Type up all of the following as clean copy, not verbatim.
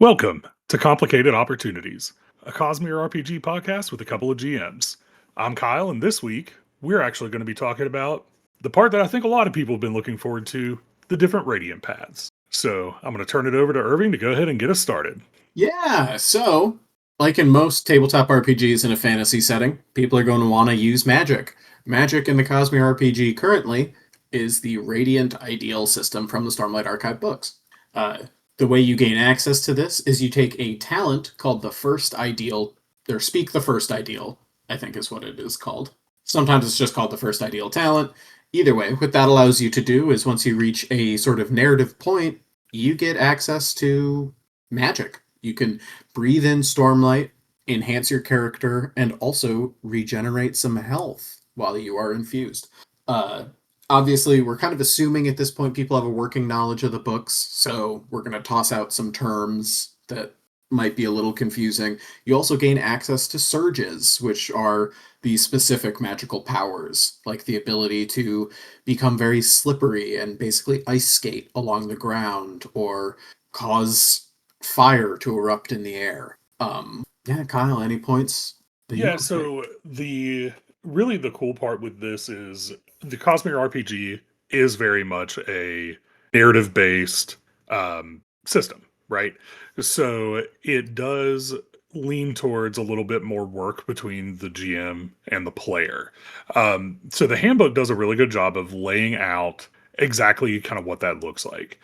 Welcome to Complicated Opportunities, a CosmereRPG podcast with a couple of GMs. I'm Kyle, and this week we're actually going to be talking about the part that I think a lot of people have been looking forward to, the different Radiant paths. So I'm going to turn it over to Irving to go ahead and get us started. Yeah, so, like in most tabletop RPGs in a fantasy setting, people are going to want to use magic. Magic in the Cosmere RPG currently is the Radiant Ideal system from the Stormlight Archive books. The way you gain access to this is you take a talent called the First Ideal, or Speak the First Ideal, I think is what it is called. Sometimes it's just called the First Ideal talent. Either way, what that allows you to do is once you reach a sort of narrative point, you get access to magic. You can breathe in Stormlight, enhance your character, and also regenerate some health while you are infused. Uh, Obviously, we're kind of assuming at this point people have a working knowledge of the books, so we're going to toss out some terms that might be a little confusing. You also gain access to surges, which are the specific magical powers, like the ability to become very slippery and basically ice skate along the ground, or cause fire to erupt in the air. Yeah, Kyle, any points that you Yeah, want to make? so the cool part with this is the CosmereRPG is very much a narrative based system, right? So it does lean towards a little bit more work between the GM and the player. So the handbook does a really good job of laying out exactly kind of what that looks like.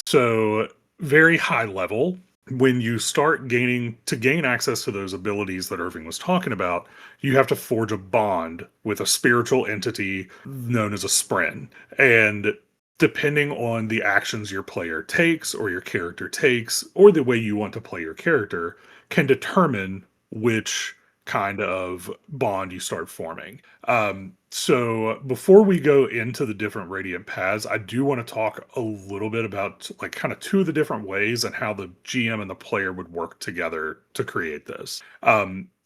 So very high level, when you start gain access to those abilities that Irving was talking about, you have to forge a bond with a spiritual entity known as a spren. And depending on the actions your player takes or your character takes, or the way you want to play your character, can determine which kind of bond you start forming. So before we go into the different Radiant paths, I do want to talk a little bit about like kind of two of the different ways and how the GM and the player would work together to create this.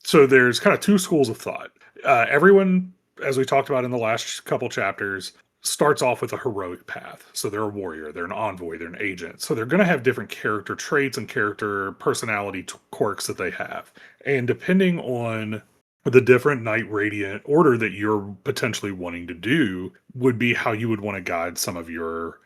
So there's kind of two schools of thought. Everyone, as we talked about in the last couple chapters, starts off with a heroic path. So they're a warrior, they're an envoy, they're an agent. So they're going to have different character traits and character personality quirks that they have. And depending on the different Knight Radiant order that you're potentially wanting to do, would be how you would want to guide some of your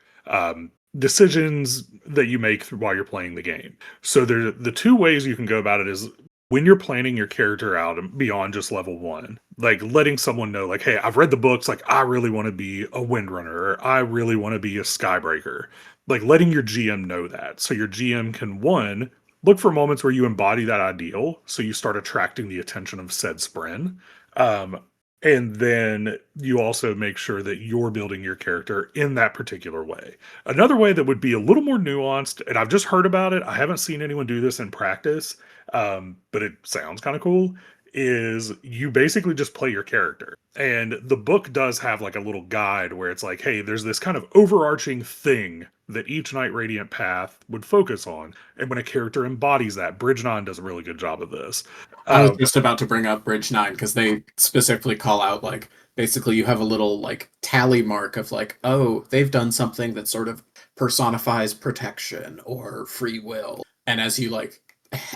decisions that you make while you're playing the game. So the two ways you can go about it is when you're planning your character out beyond just level one, like letting someone know, like, hey, I've read the books, like, I really want to be a Windrunner, or I really want to be a Skybreaker. Like, letting your GM know that. So your GM can, one, look for moments where you embody that ideal, so you start attracting the attention of said Spren. Um, and then you also make sure that you're building your character in that particular way. Another way that would be a little more nuanced, and I've just heard about it, I haven't seen anyone do this in practice, but it sounds kind of cool, is you basically just play your character. And the book does have like a little guide where it's like, hey, there's this kind of overarching thing that each Knight Radiant path would focus on. And when a character embodies that, Bridge 9 does a really good job of this. I was Uh, just about to bring up Bridge 9 because they specifically call out, like, basically you have a little, like, tally mark of, like, oh, they've done something that sort of personifies protection or free will. And as you, like,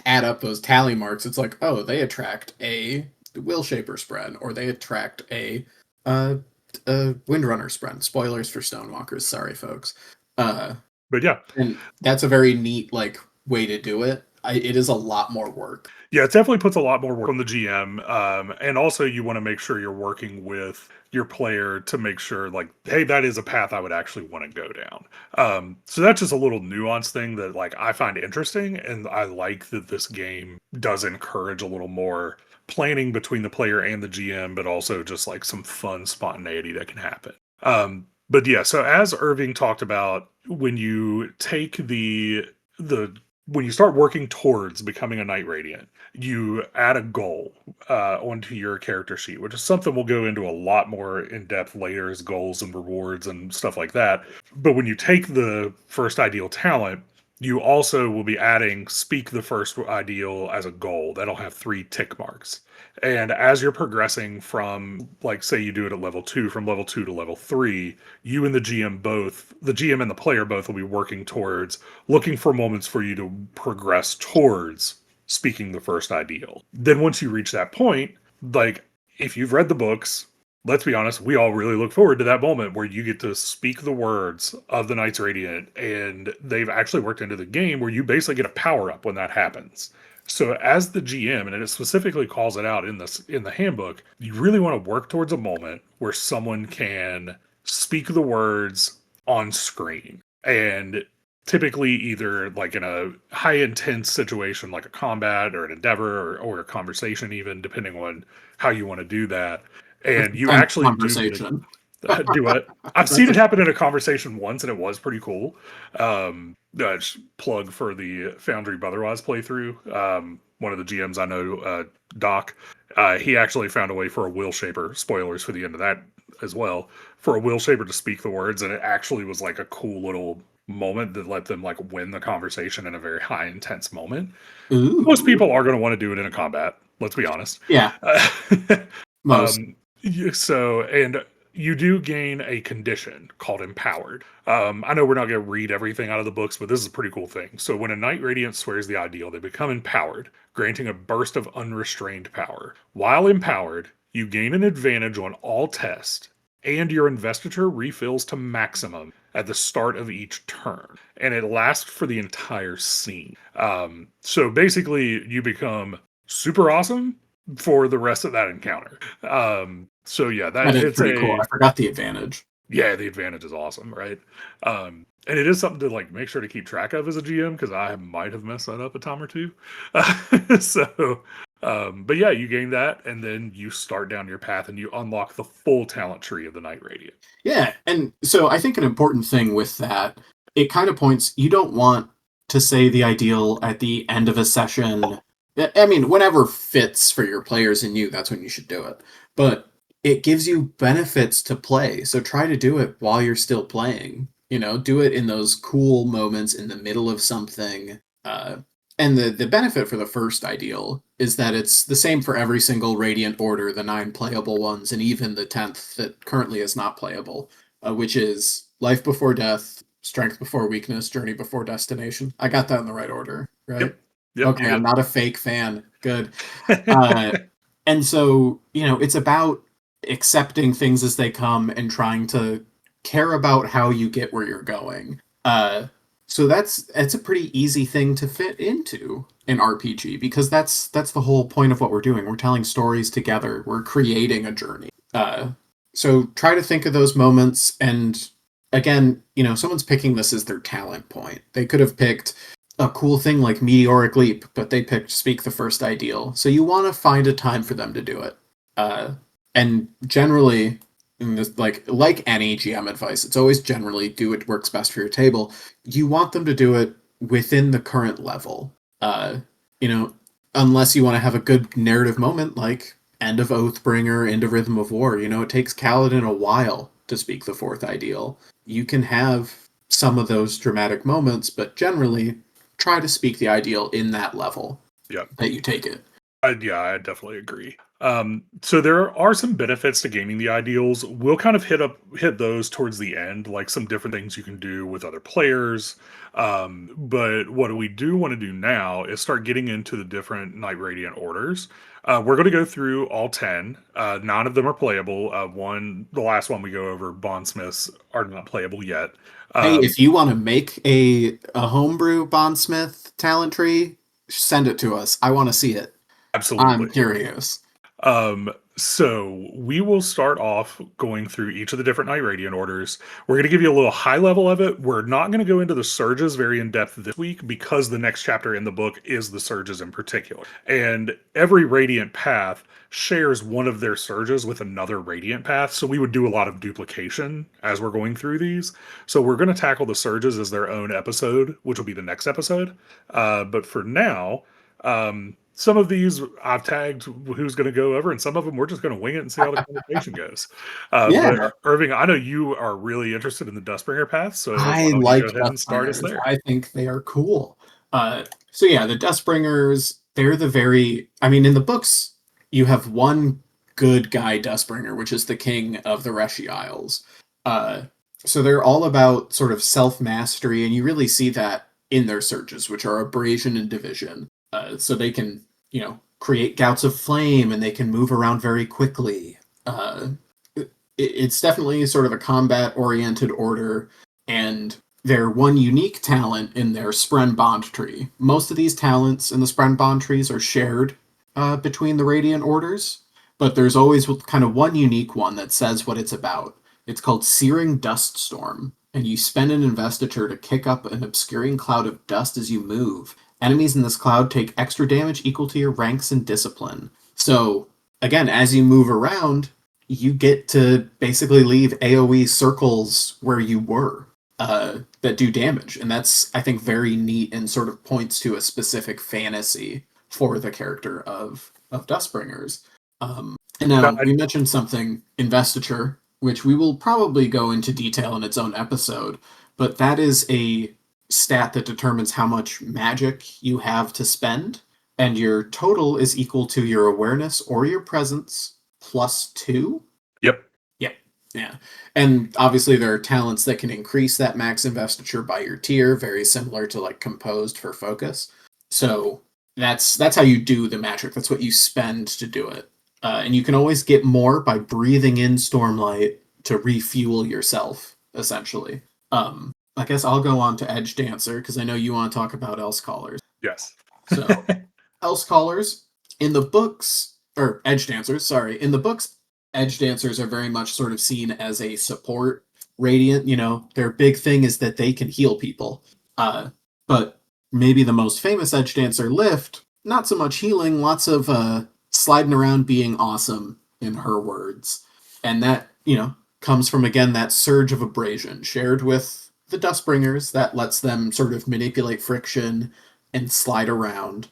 add up those tally marks, it's like, oh, they attract a Will Shaper Spren, or they attract uh, a Windrunner Spren. Spoilers for Stonewalkers, sorry, folks. Uh, but yeah, and that's a very neat, like, way to do it. It is a lot more work. Yeah, it definitely puts a lot more work on the GM. And also, you want to make sure you're working with your player to make sure, like, hey, that is a path I would actually want to go down. So that's just a little nuance thing that, like, I find interesting. And I like that this game does encourage a little more planning between the player and the GM, but also just like some fun spontaneity that can happen. But yeah, so as Irving talked about, when you take the when you start working towards becoming a Knight Radiant, you add a goal onto your character sheet, which is something we'll go into a lot more in depth later as goals and rewards and stuff like that. But when you take the first ideal talent, you also will be adding speak the first ideal as a goal. That'll have 3 tick marks. And as you're progressing from, like, say you do it at level 2, from level 2 to level 3, you and the GM both, the GM and the player both will be working towards looking for moments for you to progress towards speaking the first ideal. Then once you reach that point, like, if you've read the books, let's be honest, we all really look forward to that moment where you get to speak the words of the Knights Radiant, and they've actually worked into the game where you basically get a power up when that happens. So as the GM, and it specifically calls it out in the handbook, you really want to work towards a moment where someone can speak the words on screen. And typically either like in a high intense situation like a combat or an endeavor or a conversation, even depending on how you want to do that. And you And actually do get conversation. do it. I've seen it happen in a conversation once, and it was pretty cool. Plug for the Foundry Brotherwise playthrough. One of the GMs I know, Doc, he actually found a way for a Will Shaper. Spoilers for the end of that as well. For a Will Shaper to speak the words, and it actually was like a cool little moment that let them like win the conversation in a very high intense moment. Most Ooh. people are going to want to do it in a combat. Let's be honest. Yeah, most. And you do gain a condition called Empowered. I know we're not going to read everything out of the books, but this is a pretty cool thing. So when a Knight Radiant swears the ideal, they become empowered, granting a burst of unrestrained power. While empowered, you gain an advantage on all tests, and your investiture refills to maximum at the start of each turn, and it lasts for the entire scene. So basically, you become super awesome for the rest of that encounter. So yeah, That is it's pretty cool. a I forgot the advantage. yeah, the advantage is awesome, right? And it is something to like make sure to keep track of as a GM because I might have messed that up a time or two. So, but yeah, you gain that, and then you start down your path, and you unlock the full talent tree of the Knight Radiant. Yeah, and so I think an important thing with that, it kind of points, you don't want to say the ideal at the end of a session. I mean, whenever fits for your players and you, that's when you should do it. But it gives you benefits to play, so try to do it while you're still playing. Do it in those cool moments in the middle of something. And the benefit for the first ideal is that it's the same for every single Radiant Order, the 9 playable ones, and even the 10th that currently is not playable, which is Life Before Death, Strength Before Weakness, Journey Before Destination. I got that in the right order, right? Yep, Okay, you I'm did. not a fake fan. Good. And so, it's about accepting things as they come and trying to care about how you get where you're going. So that's a pretty easy thing to fit into an RPG because that's the whole point of what we're doing. We're telling stories together. We're creating a journey. So try to think of those moments, and again, someone's picking this as their talent point. They could have picked a cool thing like Meteoric Leap, but they picked Speak the First Ideal. So you want to find a time for them to do it. And generally, like any GM advice, it's always generally do what works best for your table. You want them to do it within the current level. Unless you want to have a good narrative moment like End of Oathbringer, End of Rhythm of War. It takes Kaladin a while to speak the fourth ideal. You can have some of those dramatic moments, but generally try to speak the ideal in that level that you take it. I definitely agree. So there are some benefits to gaining the ideals. We'll kind of hit those towards the end, like some different things you can do with other players. But what we do want to do now is start getting into the different Knight Radiant orders. We're going to go through all 10. 9 of them are playable. The last one we go over, Bondsmiths, are not playable yet. Hey, if you want to make a homebrew Bondsmith talent tree, send it to us. I want to see it. Absolutely. I'm curious. So we will start off going through each of the different Knight Radiant orders. We're going to give you a little high level of it. We're not going to go into the surges very in depth this week because the next chapter in the book is the surges in particular. And every Radiant path shares one of their surges with another Radiant path. So we would do a lot of duplication as we're going through these. So we're going to tackle the surges as their own episode, which will be the next episode. But for now, some of these I've tagged who's going to go over, and some of them we're just going to wing it and see how the conversation goes. Yeah, But Irving, I know you are really interested in the Dustbringer path, so why I don't you go like ahead and start us Dustbringers. there? I think they are cool. So yeah, the Dustbringers, they're the very, I mean, in the books, you have one good guy Dustbringer, which is the king of the Reshi Isles. Uh, so they're all about sort of self-mastery, and you really see that in their surges, which are abrasion and division. So they can, create gouts of flame, and they can move around very quickly. It's definitely sort of a combat oriented order, and they're one unique talent in their Spren Bond tree. Most of these talents in the Spren Bond trees are shared between the Radiant orders, but there's always kind of one unique one that says what it's about. It's called Searing Dust Storm, and you spend an investiture to kick up an obscuring cloud of dust as you move. Enemies in this cloud take extra damage equal to your ranks and discipline. So, again, as you move around, you get to basically leave AoE circles where you were that do damage. And that's, I think, very neat and sort of points to a specific fantasy for the character of Dustbringers. And Now, now, we mentioned something, investiture, which we will probably go into detail in its own episode, but that is a stat that determines how much magic you have to spend, and your total is equal to your awareness or your presence +2. yep. Yeah. Yeah. And obviously there are talents that can increase that max investiture by your tier, very similar to like composed for focus. So that's how you do the magic. That's what you spend to do it. And you can always get more by breathing in Stormlight to refuel yourself, essentially. I guess I'll go on to Edge Dancer because I know you want to talk about Else Callers. Yes. So Else Callers in the books, or Edge Dancers, sorry, in the books, Edge Dancers are very much sort of seen as a support Radiant. Their big thing is that they can heal people. But maybe the most famous Edge Dancer, Lift, not so much healing, lots of sliding around being awesome, in her words. And that, comes from, again, that surge of abrasion shared with the Dustbringers that lets them sort of manipulate friction and slide around.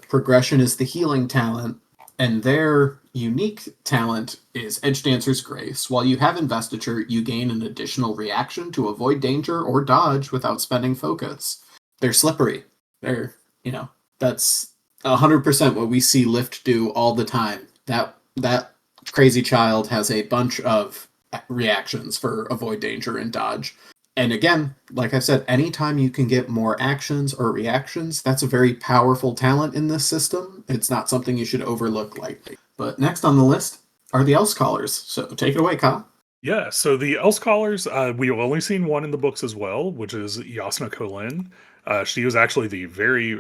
Progression is the healing talent, and their unique talent is Edge Dancer's Grace. While you have investiture, you gain an additional reaction to avoid danger or dodge without spending focus. They're slippery. That's 100% what we see Lift do all the time. That crazy child has a bunch of reactions for avoid danger and dodge. And again, like I said, anytime you can get more actions or reactions, that's a very powerful talent in this system. It's not something you should overlook lightly. But next on the list are the Else Callers. So take it away, Kyle. Yeah, so the Else Callers, we've only seen one in the books as well, which is Yasna Kolin. She was actually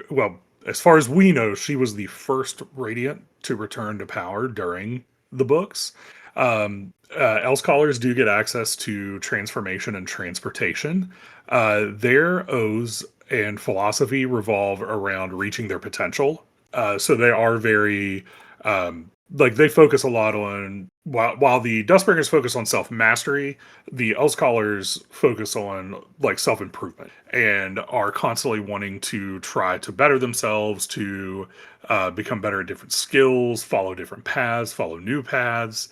well, as far as we know, she was the first Radiant to return to power during the books. Else Callers do get access to transformation and transportation. Their oaths and philosophy revolve around reaching their potential. So they are very like they focus a lot on while the Dustbringers focus on self mastery, the Else Callers focus on like self improvement and are constantly wanting to try to better themselves, to become better at different skills, follow different paths, follow new paths.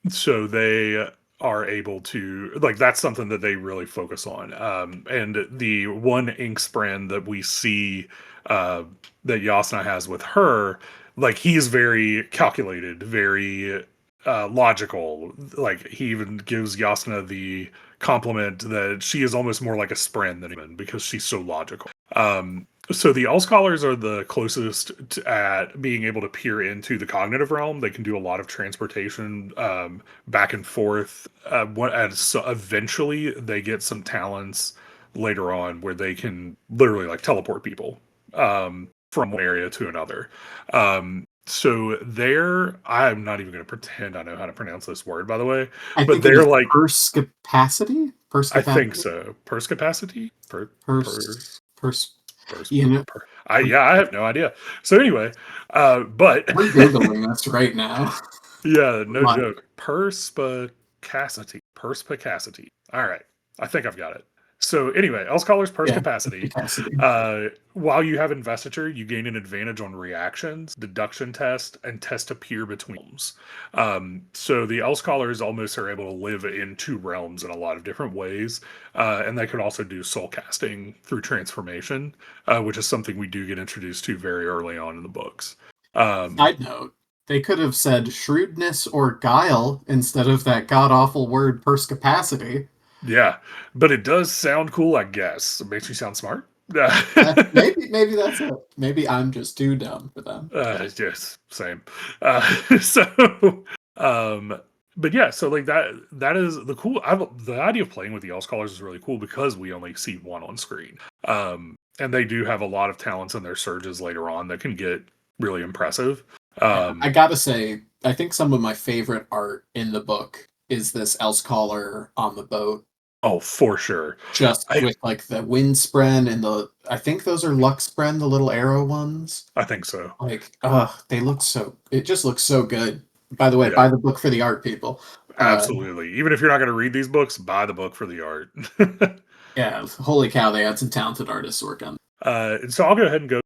So they are able to like that's something that they really focus on. And the one ink spren that we see that Yasna has with her, like he's very calculated, very logical. Like he even gives Yasna the compliment that she is almost more like a spren than even because she's so logical. So the Else Callers are the closest at being able to peer into the cognitive realm. They can do a lot of transportation back and forth. So eventually they get some talents later on where they can literally like teleport people from one area to another. So I'm not even going to pretend I know how to pronounce this word, by the way. I But think it they're is like, Perskapacity? I think Perskapacity? so. Purse capacity? Pers... Pers... Purse, You know, I have no idea. So anyway, but we're Googling this right now. yeah, no Like, joke. Perspicacity. Perspicacity. All right. I think I've got it. So anyway, Else Caller's purse Yeah, capacity. capacity. While you have investiture, you gain an advantage on reactions, deduction test, and test appear between realms. So the Else Callers almost are able to live in two realms in a lot of different ways, and they could also do soul casting through transformation, which is something we do get introduced to very early on in the books. Side note, they could have said shrewdness or guile instead of that god awful word perspicacity. Yeah, but it does sound cool, I guess. It makes you sound smart. Maybe that's it. Maybe I'm just too dumb for them. Yes, same. So, um, but yeah, so like that is the cool. The idea of playing with the Else Callers is really cool because we only see one on screen. And they do have a lot of talents in their surges later on that can get really impressive. Yeah, I gotta say, I think some of my favorite art in the book is this Else Caller on the boat, Oh, for sure. just I with like the wind spren and I think those are luck spren, the little arrow ones. I think so. Like, they look it just looks so good. By the way, Yeah, buy the book for the art, people. Uh, absolutely. Even if you're not going to read these books, buy the book for the art. yeah, holy cow, they had some talented artists work on. And so I'll go ahead and go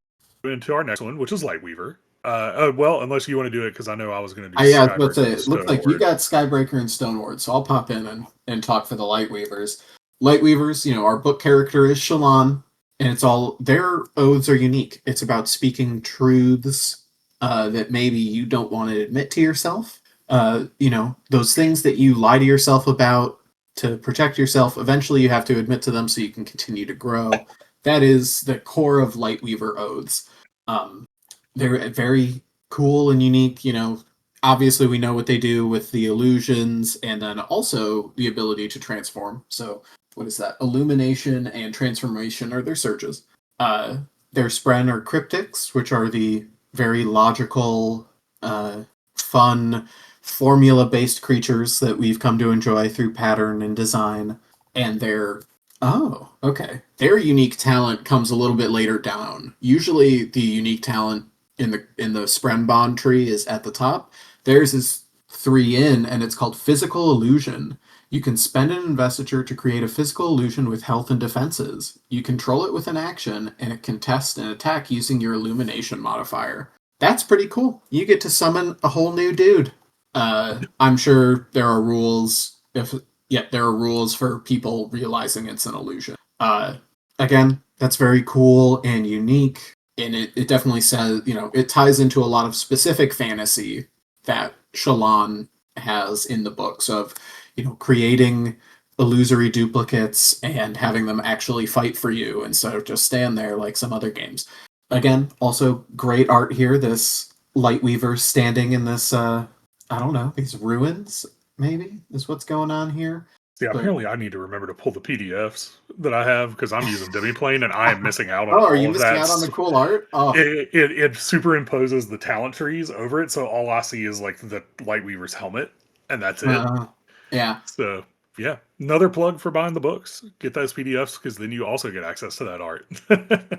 into our next one, which is Lightweaver. Well, unless you want to do it, because I know I was going to do Yeah, I was about to Skybreaker say, and it looks like you Stoneward. got Skybreaker and Stoneward, so I'll pop in and talk for the Lightweavers. Lightweavers, our book character is Shallan, and their oaths are unique. It's about speaking truths that maybe you don't want to admit to yourself. Those things that you lie to yourself about to protect yourself, eventually you have to admit to them so you can continue to grow. That is the core of Lightweaver oaths. Um, they're very cool and unique. Obviously we know what they do with the illusions and then also the ability to transform. So what is that? Illumination and transformation are their surges. Uh, their spren are cryptics, which are the very logical, fun, formula-based creatures that we've come to enjoy through pattern and design. And their unique talent comes a little bit later down. Usually the unique talent in the Spren Bond tree is at the top. Theirs is 3 in, and it's called Physical Illusion. You can spend an investiture to create a physical illusion with health and defenses. You control it with an action, and it can test an attack using your illumination modifier. That's pretty cool. You get to summon a whole new dude. I'm sure there are rules. There are rules for people realizing it's an illusion. Again, that's very cool and unique, and it definitely says, it ties into a lot of specific fantasy that Shallan has in the books of, creating illusory duplicates and having them actually fight for you instead of just stand there like some other games. Again, also great art here. This Lightweaver standing in this, I don't know, these ruins, maybe, is what's going on here. Yeah, But apparently I need to remember to pull the PDFs that I have because I'm using Demiplane and I am missing out on oh, are all you of missing that. out on the cool art? Oh, It superimposes the talent trees over it, so all I see is like the Lightweaver's helmet, and that's it. yeah. So yeah, another plug for buying the books. Get those PDFs because then you also get access to that art.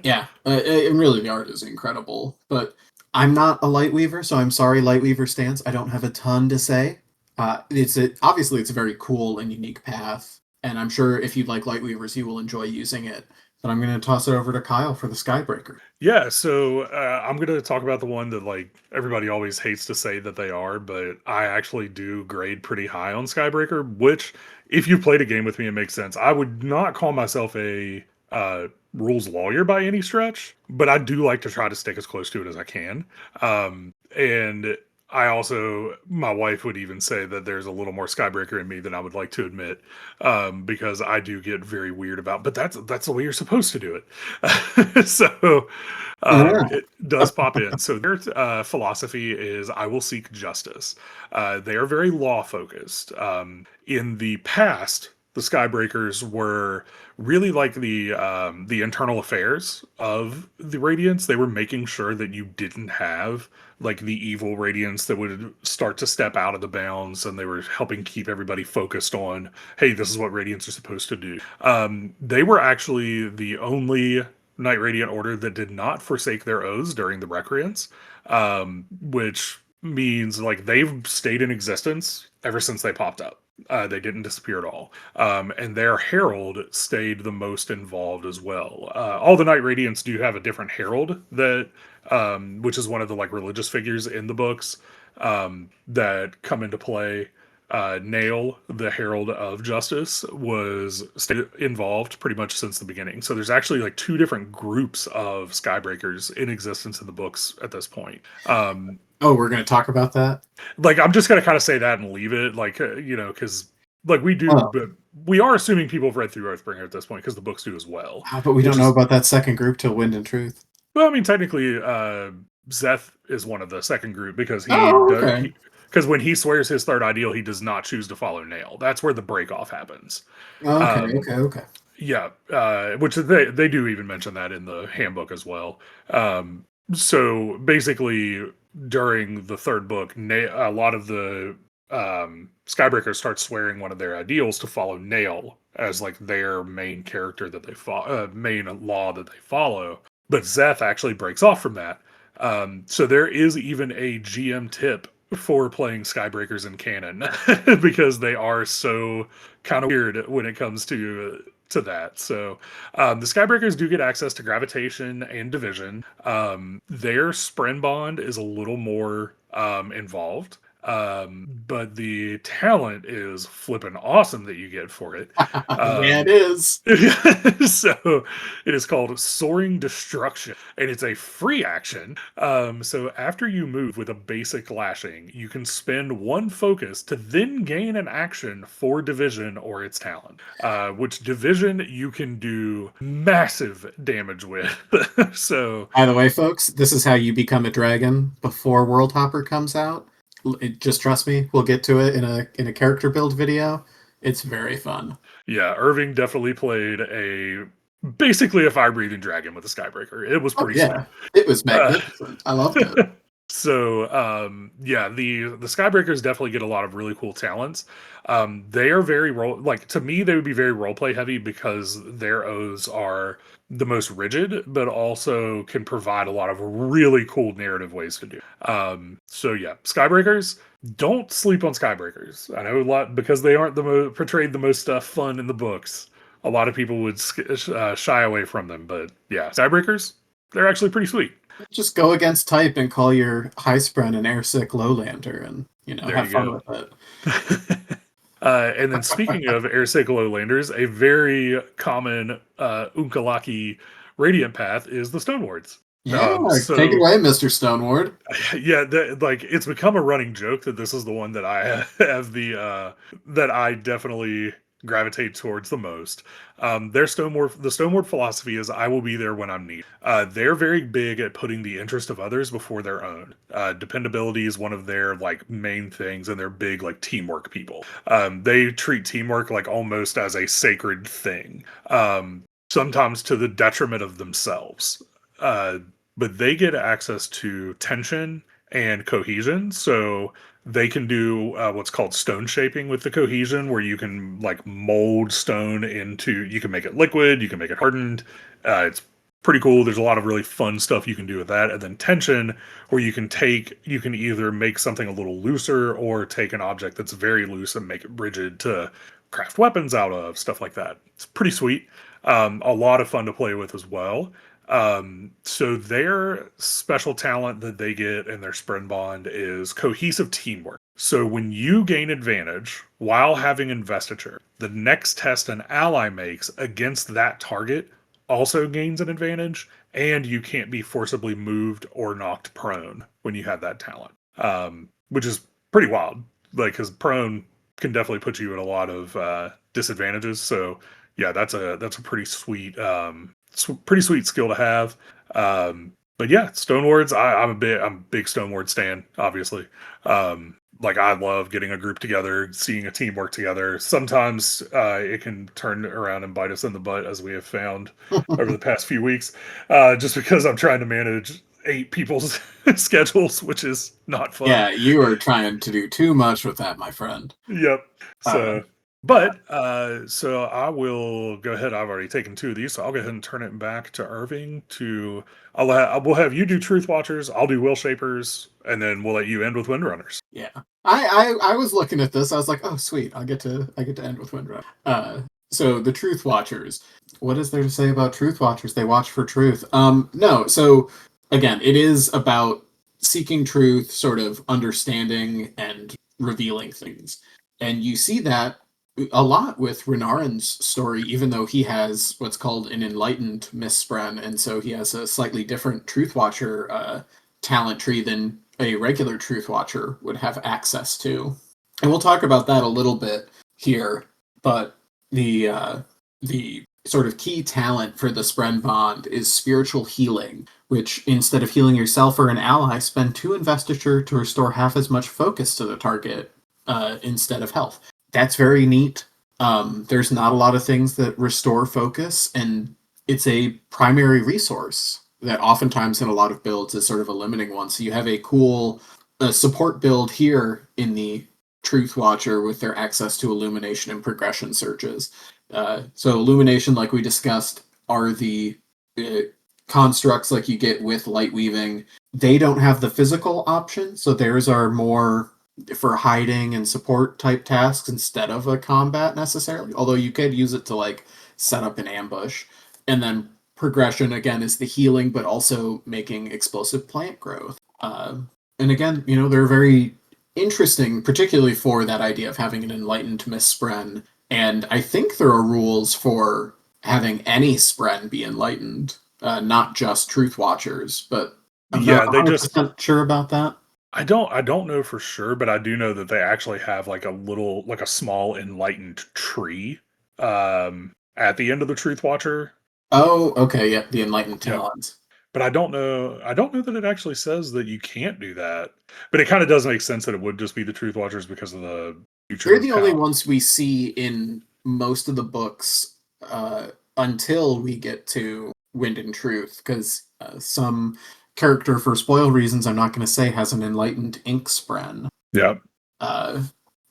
Yeah, and really the art is incredible. But I'm not a Lightweaver, so I'm sorry, Lightweaver stance. I don't have a ton to say. Obviously it's a very cool and unique path, and I'm sure if you like Lightweavers, you will enjoy using it. But I'm going to toss it over to Kyle for the Skybreaker. Yeah, so I'm going to talk about the one that like everybody always hates to say that they are, but I actually do grade pretty high on Skybreaker. Which, if you played a game with me, it makes sense. I would not call myself a rules lawyer by any stretch, but I do like to try to stick as close to it as I can. And I also, my wife would even say that there's a little more Skybreaker in me than I would like to admit, because I do get very weird about. But that's the way you're supposed to do it. So Yeah. it does pop in. So their philosophy is, I will seek justice. They are very law focused. In the past, the Skybreakers were really like the internal affairs of the Radiants. They were making sure that you didn't have like the evil Radiants that would start to step out of the bounds, and they were helping keep everybody focused on, hey, this is what Radiants are supposed to do. They were actually the only Knight Radiant Order that did not forsake their oaths during the Recreants, which means like they've stayed in existence ever since they popped up. They didn't disappear at all. And their herald stayed the most involved as well. All the Night Radiants do have a different herald that, which is one of the like religious figures in the books that come into play. Nail, the Herald of Justice, was stayed involved pretty much since the beginning. So there's actually like two different groups of Skybreakers in existence in the books at this point. Oh, we're going to talk about that? Like, I'm just gonna kind of say that and leave it, like, because like we do, Oh, but we are assuming people have read through Oathbringer at this point because the books do as well. but we don't Which know is, about that second group till Wind and Truth. well, I mean, technically, Zeth is one of the second group because Oh, okay. because when he swears his third ideal, he does not choose to follow Nail. That's where the break off happens. Okay, Um, okay. yeah, which they do even mention that in the handbook as well. So basically, during the third book, a lot of the Skybreakers start swearing one of their ideals to follow Nail as like their main character that they follow, main law that they follow. But Zeth actually breaks off from that. So there is even a GM tip for playing Skybreakers in canon because they are so kind of weird when it comes to that. So the Skybreakers do get access to gravitation and division. Their Spren Bond is a little more involved. But the talent is flippin' awesome that you get for it. Yeah, it is. So it is called Soaring Destruction, and it's a free action. So after you move with a basic lashing, you can spend one focus to then gain an action for division or its talent. Which division you can do massive damage with. So By the way, folks, this is how you become a dragon before World Hopper comes out. Just trust me, we'll get to it in a character build video. It's very fun. yeah, Irving definitely played basically a fire breathing dragon with a Skybreaker. It was Oh pretty sweet. yeah, it was Uh, magnificent. I loved it. so yeah, the Skybreakers definitely get a lot of really cool talents. They are very like to me they would be very roleplay heavy because their O's are the most rigid, but also can provide a lot of really cool narrative ways to do. So yeah, Skybreakers. Don't sleep on Skybreakers. I know a lot because they aren't portrayed the most fun in the books. A lot of people would shy away from them, but yeah, Skybreakers, they're actually pretty sweet. Just go against type and call your high spren an airsick lowlander, and There have you fun go. with it. And then speaking of aircycle landers, a very common Unkalaki radiant path is the Stone Wards. Yeah, take it So away, Mr. Stoneward. yeah, like it's become a running joke that this is the one that I have that I definitely gravitate towards the most. The Stoneward philosophy is I will be there when I'm needed. They're very big at putting the interest of others before their own. Dependability is one of their like main things, and they're big like teamwork people. They treat teamwork like almost as a sacred thing. Sometimes to the detriment of themselves. But they get access to tension and cohesion. So they can do what's called stone shaping with the cohesion, where you can like mold stone into, you can make it liquid, you can make it hardened. It's pretty cool. There's a lot of really fun stuff you can do with that. And then tension, where you can either make something a little looser or take an object that's very loose and make it rigid to craft weapons out of, stuff like that. It's pretty sweet. A lot of fun to play with as well. So their special talent that they get in their Spren Bond is cohesive teamwork. So when you gain advantage while having investiture, the next test an ally makes against that target also gains an advantage, and you can't be forcibly moved or knocked prone when you have that talent. Which is pretty wild, like because prone can definitely put you at a lot of disadvantages. So yeah, that's a pretty sweet pretty sweet skill to have. But yeah, Stonewards, I'm a big Stoneward stan, obviously. Like I love getting a group together, seeing a team work together. Sometimes it can turn around and bite us in the butt, as we have found over the past few weeks, just because I'm trying to manage 8 people's schedules, which is not fun. Yeah, you are trying to do too much with that, my friend. Yep. Uh, So But so I will go ahead. I've already taken 2 of these, so I'll go ahead and turn it back to Irving. We'll have you do Truth Watchers. I'll do Will Shapers, and then we'll let you end with Windrunners. Yeah. I was looking at this. I was like, oh sweet, I get to end with Windrunner. So the Truth Watchers. What is there to say about Truth Watchers? They watch for truth. No. So again, it is about seeking truth, sort of understanding and revealing things, and you see that a lot with Renarin's story, even though he has what's called an enlightened Miss Spren, and so he has a slightly different Truth Watcher talent tree than a regular Truth Watcher would have access to. And we'll talk about that a little bit here, but the sort of key talent for the Spren Bond is spiritual healing, which instead of healing yourself or an ally, spend 2 investiture to restore half as much focus to the target instead of health. That's very neat. There's not a lot of things that restore focus, and it's a primary resource that oftentimes in a lot of builds is sort of a limiting one. So you have a cool support build here in the Truth Watcher with their access to illumination and progression searches. So illumination, like we discussed, are the constructs like you get with light weaving. They don't have the physical option, so theirs are more for hiding and support type tasks instead of a combat necessarily, although you could use it to like set up an ambush. And then progression again is the healing, but also making explosive plant growth. And again, they're very interesting, particularly for that idea of having an enlightened Miss Spren. And I think there are rules for having any Spren be enlightened, not just Truth Watchers, but I'm not They 100% sure about that. I don't know for sure, but I do know that they actually have like a small enlightened tree at the end of the Truth Watcher. Oh, okay, yeah, the enlightened Yep. talents. But I don't know that it actually says that you can't do that. But it kind of does make sense that it would just be the Truth Watchers because of the future They're of the only power. ones we see in most of the books until we get to Wind and Truth, because some character, for spoil reasons, I'm not going to say, has an enlightened ink spren. Yeah.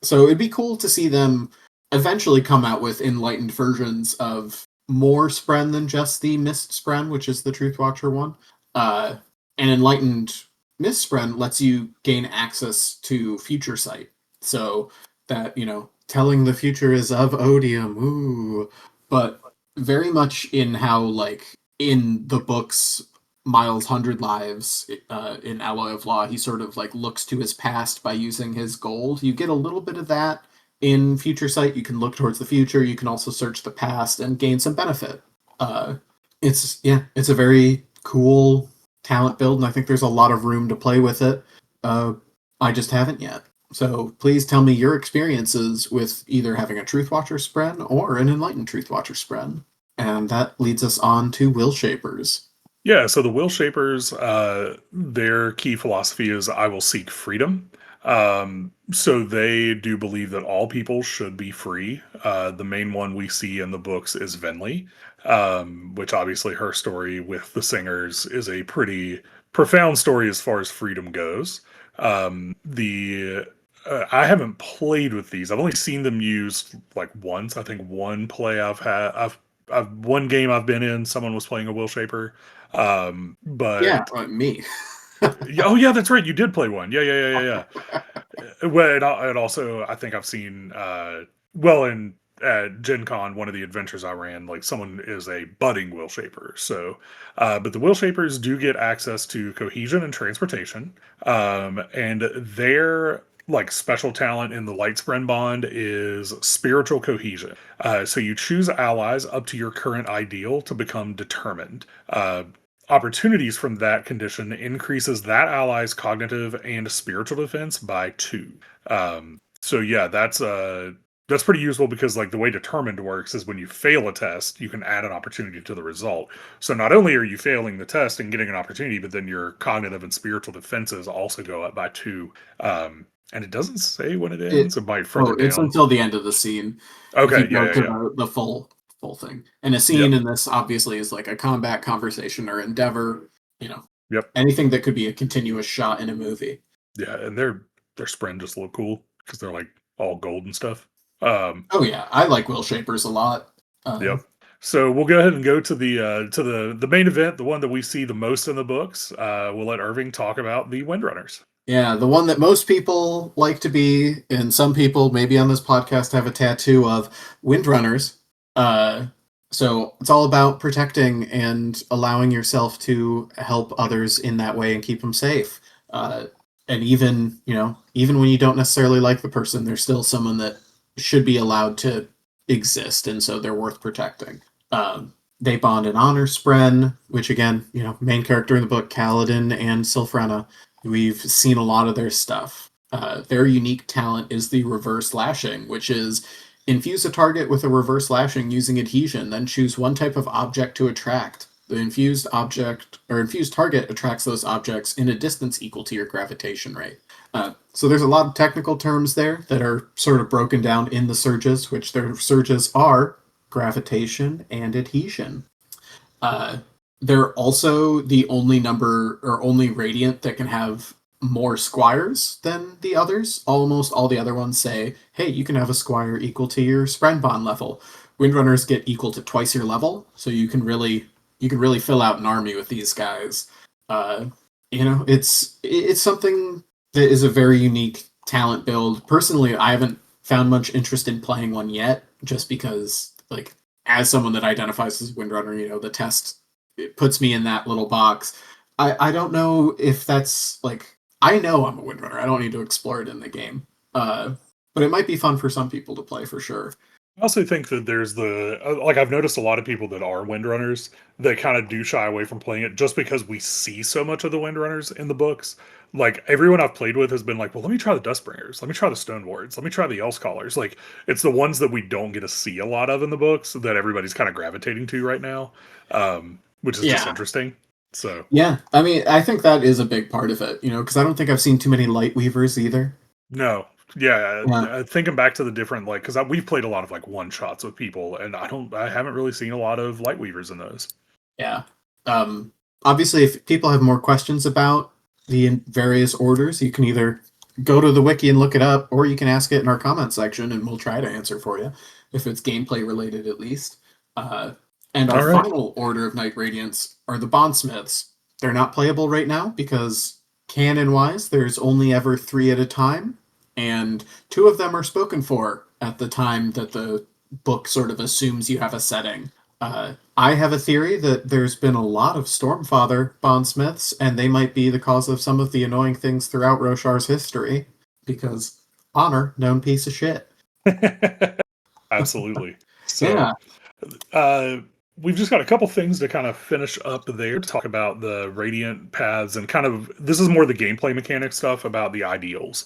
So it'd be cool to see them eventually come out with enlightened versions of more spren than just the Mist Spren, which is the Truth Watcher one. An enlightened Mist Spren lets you gain access to future sight. So that, telling the future is of odium, ooh. But very much in how, like, in the books, Miles' 100 Lives, in Alloy of Law, he sort of, like, looks to his past by using his gold. You get a little bit of that in Future Sight. You can look towards the future. You can also search the past and gain some benefit. It's a very cool talent build, and I think there's a lot of room to play with it. I just haven't yet. So please tell me your experiences with either having a Truth Watcher Spren or an Enlightened Truth Watcher Spren. And that leads us on to Will Shapers. Yeah, so the Will Shapers, their key philosophy is I will seek freedom. So they do believe that all people should be free. The main one we see in the books is Venli, which obviously her story with the singers is a pretty profound story as far as freedom goes. The I haven't played with these. I've only seen them used like once. I think one play I've one game I've been in, someone was playing a Will Shaper. Yeah, But me. oh yeah, that's right. You did play one. Yeah. Well, and also I think I've seen in at Gen Con, one of the adventures I ran, like someone is a budding Will Shaper. So, but the Will Shapers do get access to cohesion and transportation, and their like special talent in the Light Spren Bond is spiritual cohesion. So you choose allies up to your current ideal to become determined. Opportunities from that condition increases that ally's cognitive and spiritual defense by 2. So yeah, that's pretty useful because like the way determined works is when you fail a test, you can add an opportunity to the result. So not only are you failing the test and getting an opportunity, but then your cognitive and spiritual defenses also go up by 2. And it doesn't say when it ends. It might further It's down. until the end of the scene. If Okay, you go yeah. to the full thing. And a scene Yep. in this obviously is like a combat, conversation, or endeavor, Yep. anything that could be a continuous shot in a movie. Yeah, and their spren just look cool because they're like all gold and stuff. Oh yeah, I like Will Shapers a lot. Yep. So we'll go ahead and go to the main event, the one that we see the most in the books. We'll let Irving talk about the Windrunners. Yeah, the one that most people like to be, and some people maybe on this podcast have a tattoo of Windrunners. Uh, so it's all about protecting and allowing yourself to help others in that way and keep them safe. Uh, and even, even when you don't necessarily like the person, they're still someone that should be allowed to exist, and so they're worth protecting. They bond in honor Spren, which again, main character in the book, Kaladin and Sylphrena. We've seen a lot of their stuff. Their unique talent is the reverse lashing, which is infuse a target with a reverse lashing using adhesion, then choose one type of object to attract. The infused object or infused target attracts those objects in a distance equal to your gravitation rate. So there's a lot of technical terms there that are sort of broken down in the surges, which their surges are gravitation and adhesion. Uh, they're also the only number or only radiant that can have more squires than the others. Almost all the other ones say, hey, you can have a squire equal to your Spren Bond level. Windrunners get equal to twice your level, so you can really fill out an army with these guys. Uh, it's something that is a very unique talent build. Personally, I haven't found much interest in playing one yet, just because like as someone that identifies as Windrunner, the test it puts me in that little box. I don't know if that's like I know I'm a Windrunner. I don't need to explore it in the game. But it might be fun for some people to play for sure. I also think that there's like I've noticed a lot of people that are Windrunners that kind of do shy away from playing it just because we see so much of the Windrunners in the books. Like everyone I've played with has been like, well, let me try the Dustbringers, let me try the Stone Wards, let me try the Else Callers. Like it's the ones that we don't get to see a lot of in the books that everybody's kind of gravitating to right now, which is just Yeah. interesting. So Yeah. I mean, I think that is a big part of it, because I don't think I've seen too many light weavers either. no, yeah, Yeah. thinking back to the different like because we've played a lot of like one shots with people, and I haven't really seen a lot of Light Weavers in those. Yeah. Um, Obviously, if people have more questions about the various orders, you can either go to the wiki and look it up, or you can ask it in our comment section, and we'll try to answer for you, if it's gameplay related at least. Uh, and our All right. final order of Knight Radiants are the Bondsmiths. They're not playable right now because canon-wise, there's only ever 3 at a time, and 2 of them are spoken for at the time that the book sort of assumes you have a setting. I have a theory that there's been a lot of Stormfather bondsmiths, and they might be the cause of some of the annoying things throughout Roshar's history, because honor, known piece of shit. Absolutely. So, Yeah. uh, we've just got a couple things to kind of finish up there to talk about the Radiant paths and kind of this is more the gameplay mechanic stuff about the ideals.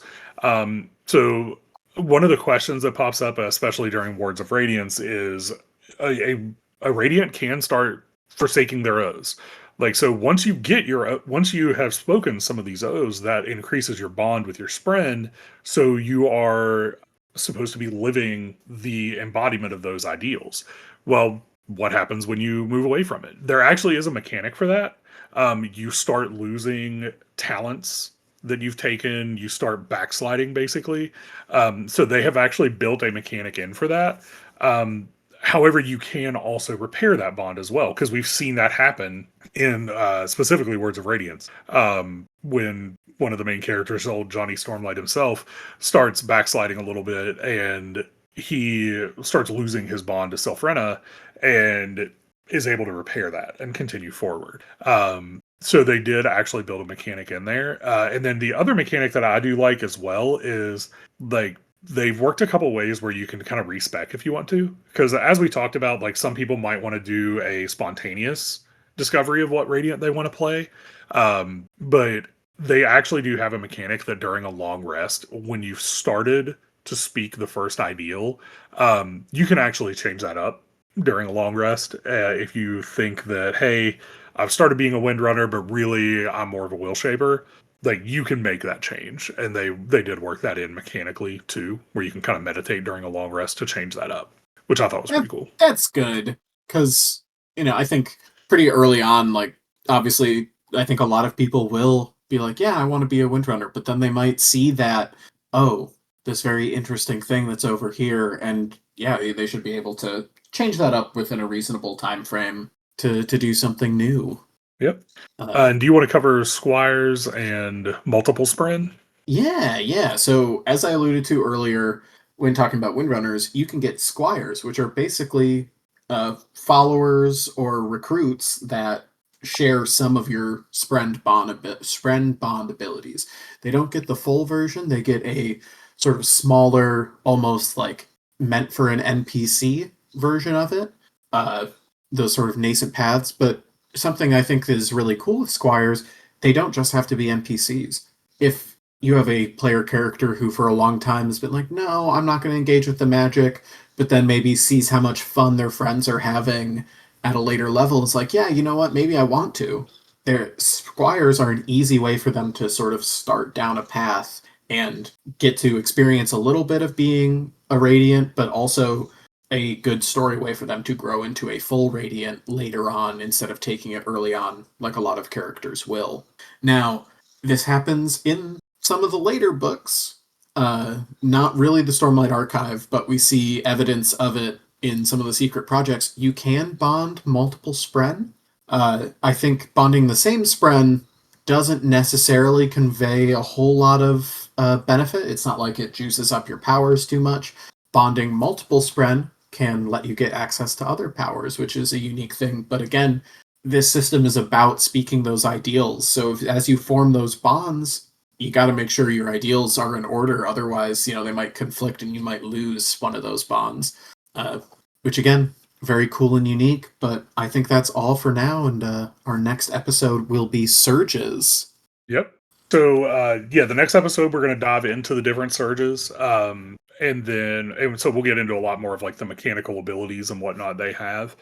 So, one of the questions that pops up, especially during Wards of Radiance, is a Radiant can start forsaking their oaths. Like so, once you have spoken some of these oaths, that increases your bond with your spren. So you are supposed to be living the embodiment of those ideals. Well, what happens when you move away from it? There actually is a mechanic for that. You start losing talents that you've taken, you start backsliding basically. So they have actually built a mechanic in for that. However, you can also repair that bond as well, because we've seen that happen in specifically Words of Radiance. When one of the main characters, old Johnny Stormlight himself, starts backsliding a little bit and he starts losing his bond to Sylphrena and is able to repair that and continue forward. So they did actually build a mechanic in there. And then the other mechanic that I do like as well is like they've worked a couple ways where you can kind of respec if you want to. Because as we talked about, like some people might want to do a spontaneous discovery of what Radiant they want to play. But they actually do have a mechanic that during a long rest, when you've started to speak the first ideal, you can actually change that up during a long rest. If you think that, hey, I've started being a windrunner, but really I'm more of a will shaper, like you can make that change. And they did work that in mechanically too, where you can kind of meditate during a long rest to change that up, which I thought was pretty cool. That's good, because, I think pretty early on, like, obviously, I think a lot of people will be like, yeah, I want to be a Windrunner, but then they might see that, oh, this very interesting thing that's over here, and yeah, they should be able to change that up within a reasonable time frame to do something new. Yep. Uh, And do you want to cover squires and multiple spren? yeah. So as I alluded to earlier when talking about Windrunners, you can get squires, which are basically followers or recruits that share some of your Spren Bond abilities. They don't get the full version; they get a sort of smaller, almost like meant for an NPC version of it. Uh, those sort of nascent paths, but something I think is really cool with squires, they don't just have to be NPCs. If you have a player character who for a long time has been like, no, I'm not going to engage with the magic, but then maybe sees how much fun their friends are having at a later level. It's like, yeah, you know what? Maybe I want to. Their squires are an easy way for them to sort of start down a path and get to experience a little bit of being a radiant, but also a good story way for them to grow into a full radiant later on instead of taking it early on, like a lot of characters will. Now, this happens in some of the later books. Not really the Stormlight Archive, but we see evidence of it in some of the secret projects. You can bond multiple Spren. I think bonding the same Spren doesn't necessarily convey a whole lot of benefit. It's not like it juices up your powers too much. Bonding multiple Spren can let you get access to other powers, which is a unique thing. But again, this system is about speaking those ideals. So as you form those bonds, you got to make sure your ideals are in order. Otherwise, they might conflict and you might lose one of those bonds. Which again, very cool and unique. But I think that's all for now. And our next episode will be surges. Yep. So the next episode we're going to dive into the different surges, and so we'll get into a lot more of like the mechanical abilities and whatnot they have.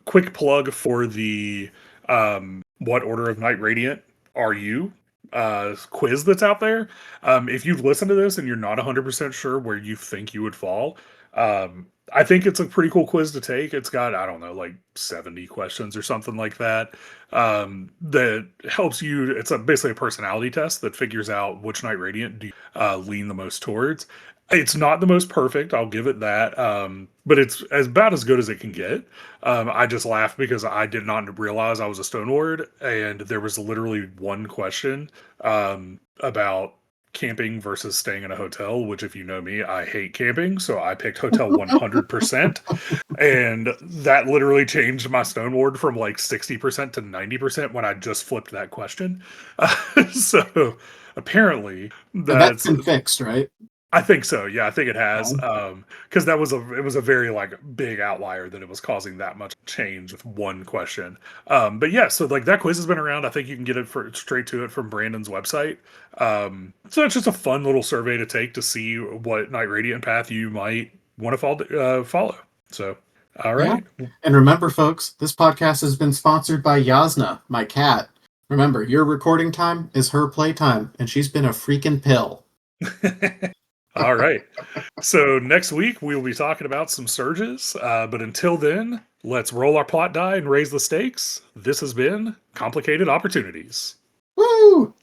Quick plug for the what order of Knight Radiant are you quiz that's out there. If you've listened to this and you're not 100% sure where you think you would fall, I think it's a pretty cool quiz to take. It's got, I don't know, like 70 questions or something like that. That helps you. It's basically a personality test that figures out which Knight Radiant do you lean the most towards. It's not the most perfect, I'll give it that. But it's as about as good as it can get. I just laughed because I did not realize I was a Stoneward, and there was literally one question about camping versus staying in a hotel, which if you know me, I hate camping, so I picked hotel 100%. And that literally changed my Stoneward from like 60% to 90% when I just flipped that question. So apparently And that's that's been fixed, right? I think so. Yeah, I think it has. Yeah. Because it was a very like big outlier that it was causing that much change with one question. But yeah, so like that quiz has been around. I think you can get it straight to it from Brandon's website. So it's just a fun little survey to take to see what Knight Radiant path you might want to follow. So, all Yeah. right. And remember, folks, this podcast has been sponsored by Yasna, my cat. Remember, your recording time is her playtime, and she's been a freaking pill. All right. So next week we will be talking about some surges. But until then, let's roll our plot die and raise the stakes. This has been Complicated Opportunities. Woo!